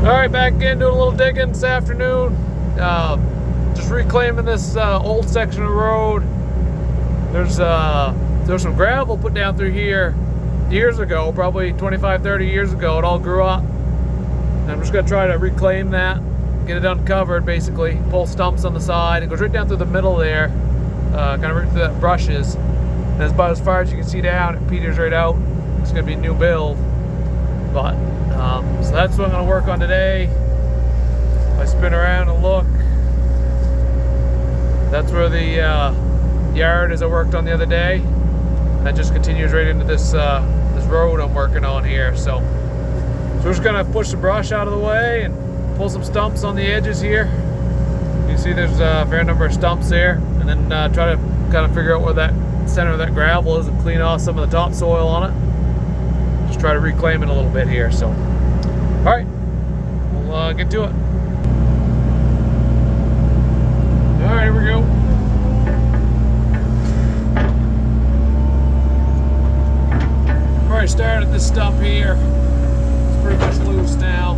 Alright, back again doing a little digging this afternoon. Just reclaiming this old section of road. There's some gravel put down through here years ago, probably 25, 30 years ago. It all grew up. And I'm just going to try to reclaim that, get it uncovered basically, pull stumps on the side. It goes right down through the middle there, kind of right through that brushes. And it's about as far as you can see down. It peters right out. It's going to be a new build. But so that's what I'm going to work on today. If I spin around and look, that's where the yard is I worked on the other day. That just continues right into this this road I'm working on here. So we're just going to push the brush out of the way and pull some stumps on the edges here. You can see there's a fair number of stumps there, and then try to kind of figure out where that center of that gravel is and clean off some of the topsoil on it. Just try to reclaim it a little bit here. So, all right, we'll get to it. All right, here we go. All right, started at this stump here. It's pretty much loose now.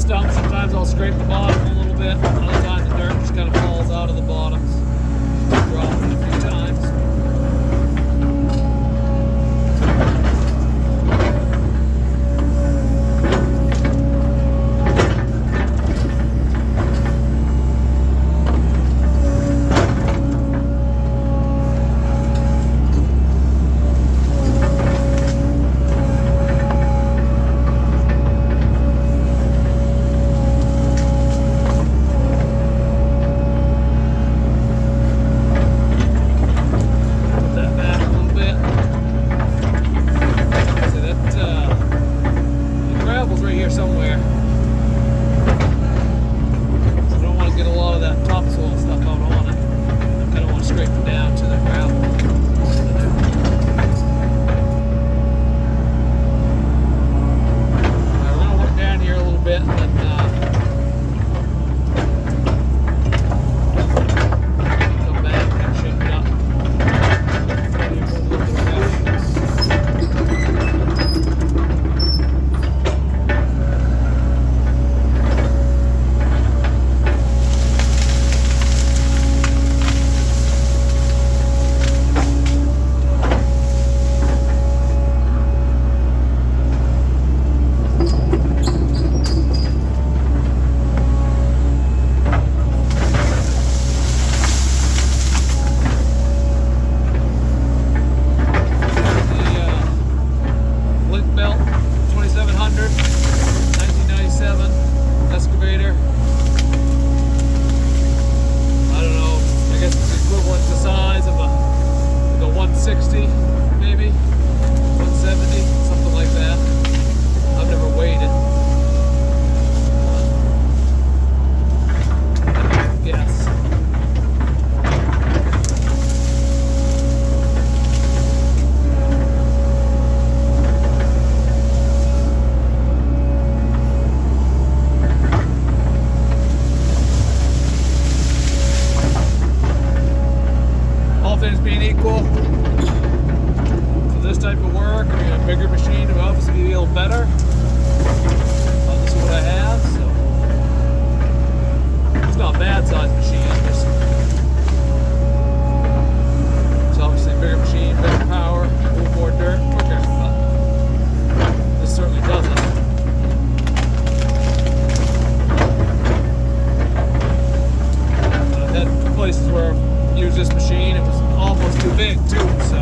Sometimes I'll scrape the bottom a little bit, other times the dirt just kind of falls out of the bottoms. Drop it a few times. size machine. It's obviously a bigger machine, better power, move more dirt quicker, but this certainly does it. I've had places where I've used this machine, it was almost too big too, so.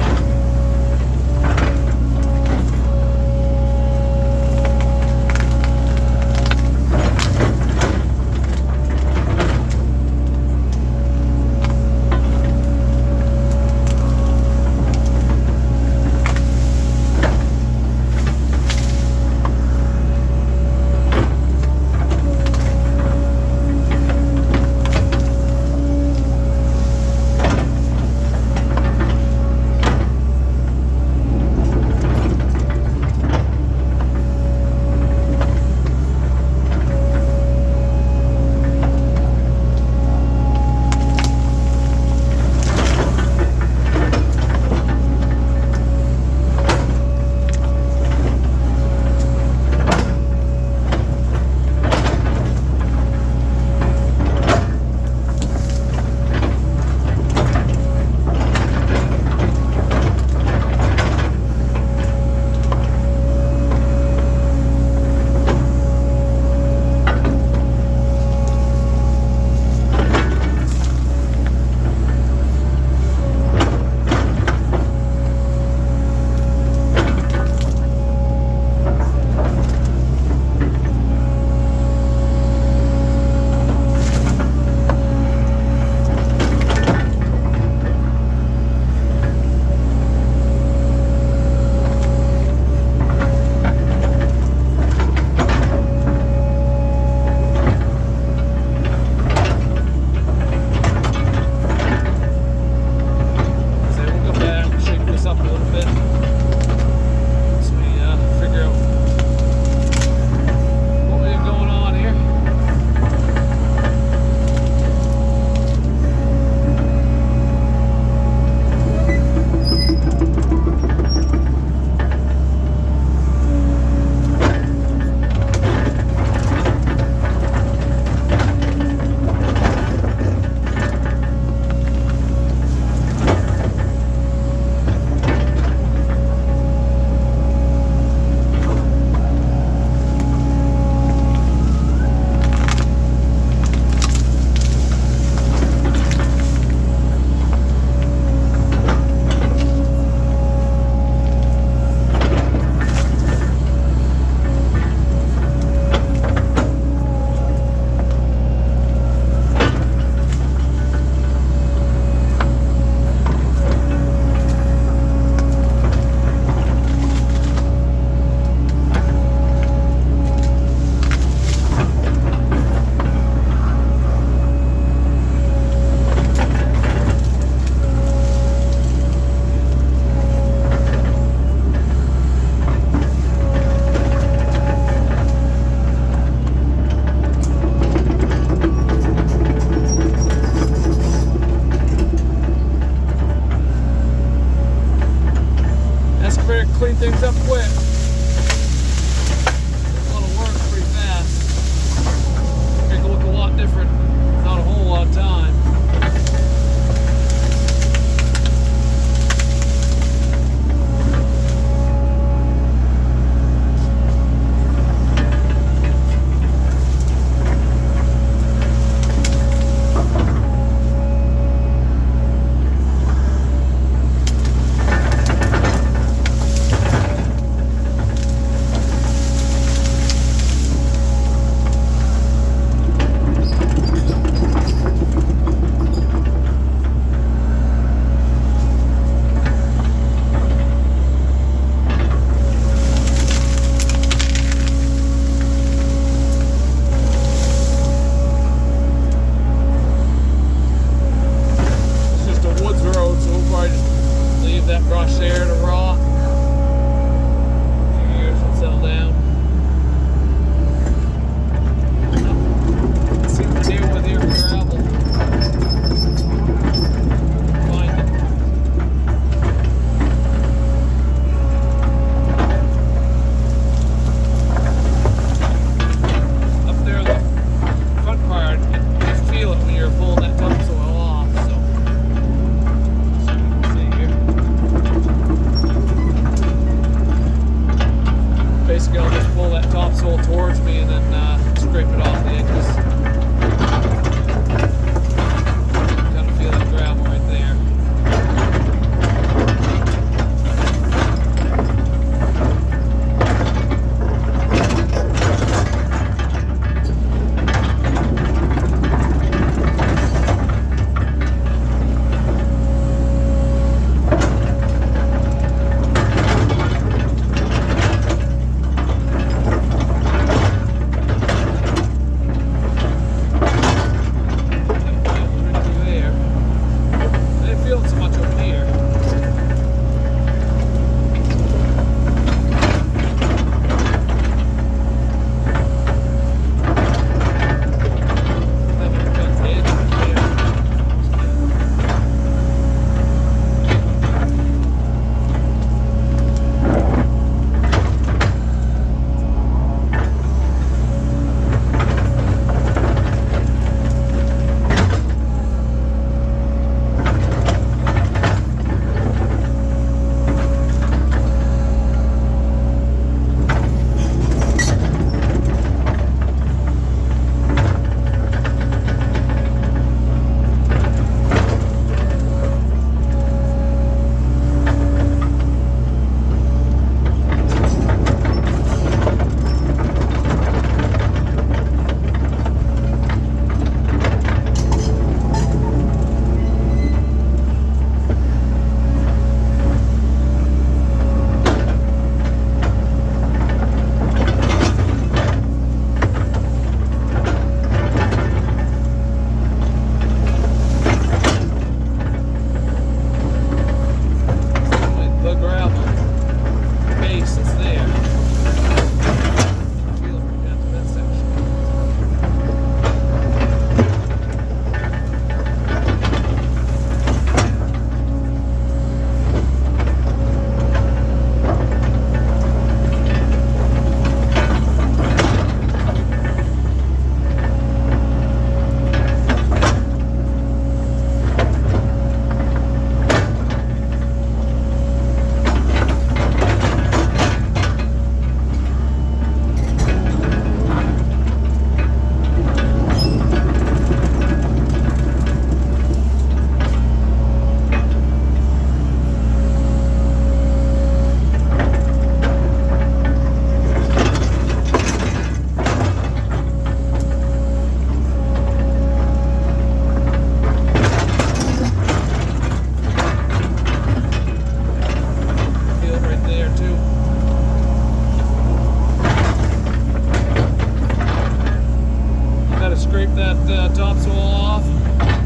topsoil off,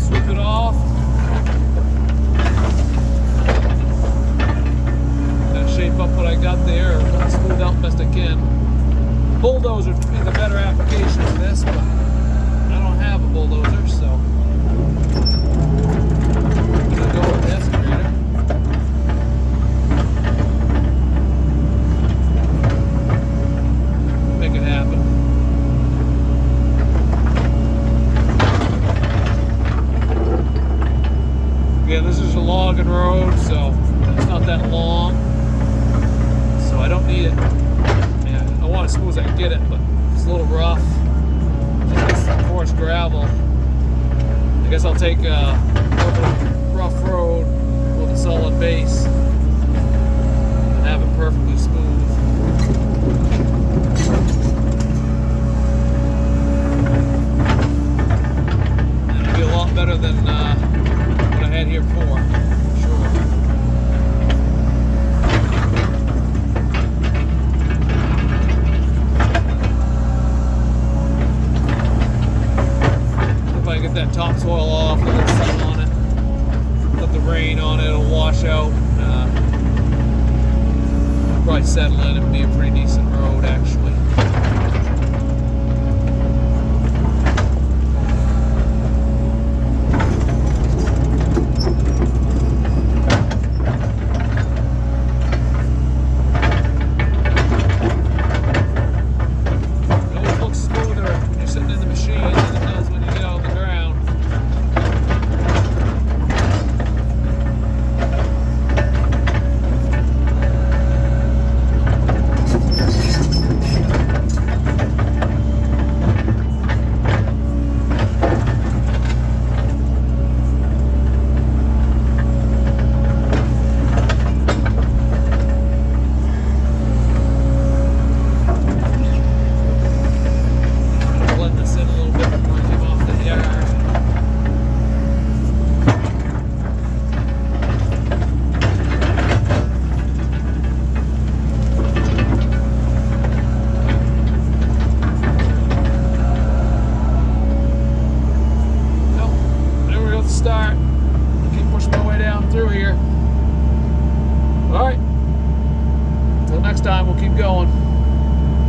sweep it off. Then shape up what I got there, or smooth out best I can. Bulldozer is a better application for this, but I don't have a bulldozer, so I'm gonna go with the excavator. Make it happen. Again, this is a logging road, so it's not that long, so I don't need it. Yeah, I want it as smooth as I can get it, but it's a little rough. Just this coarse gravel. I guess I'll take a rough road with a solid base and have it perfectly smooth. And it'll be a lot better than what I had here before, sure. If I get that topsoil off, let it sit on it, let the rain on it, it'll wash out. Probably settle in and be a pretty decent road, actually.